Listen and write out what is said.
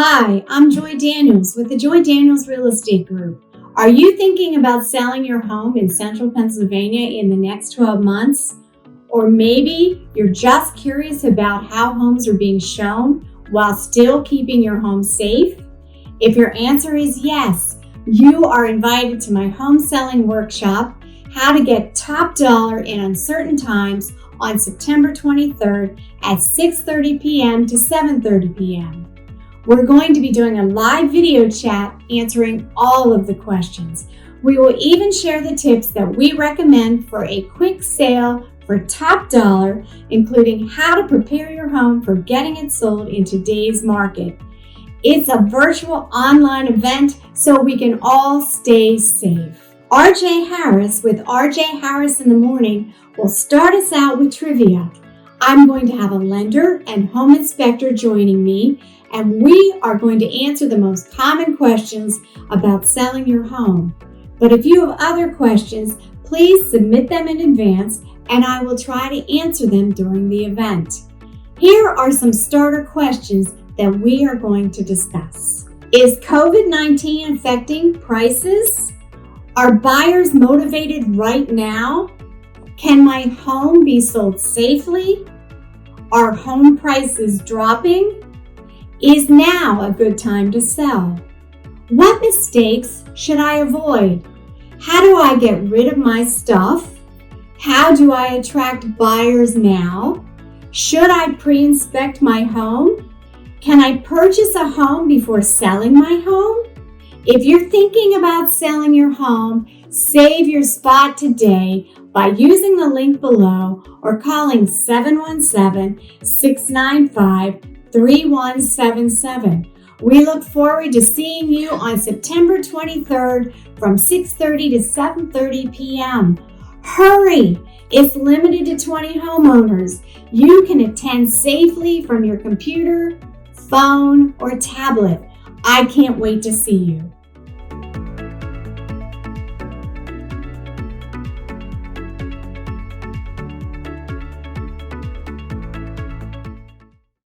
Hi, I'm Joy Daniels with the Joy Daniels Real Estate Group. Are you thinking about selling your home in central Pennsylvania in the next 12 months? Or maybe you're just curious about how homes are being shown while still keeping your home safe? If your answer is yes, you are invited to my home selling workshop, How to Get Top Dollar in Uncertain Times, on September 23rd at 6:30 p.m. to 7:30 p.m. We're going to be doing a live video chat answering all of the questions. We will even share the tips that we recommend for a quick sale for top dollar, including how to prepare your home for getting it sold in today's market. It's a virtual online event so we can all stay safe. RJ Harris with RJ Harris in the Morning will start us out with trivia. I'm going to have a lender and home inspector joining me, and we are going to answer the most common questions about selling your home. But if you have other questions, please submit them in advance, and I will try to answer them during the event. Here are some starter questions that we are going to discuss. Is COVID-19 affecting prices? Are buyers motivated right now? Can my home be sold safely? Are home prices dropping? Is now a good time to sell? What mistakes should I avoid? How do I get rid of my stuff? How do I attract buyers now? Should I pre-inspect my home? Can I purchase a home before selling my home? If you're thinking about selling your home, save your spot today by using the link below or calling 717-695-3177. We look forward to seeing you on September 23rd from 6:30 to 7:30 p.m. Hurry! It's limited to 20 homeowners. You can attend safely from your computer, phone, or tablet. I can't wait to see you.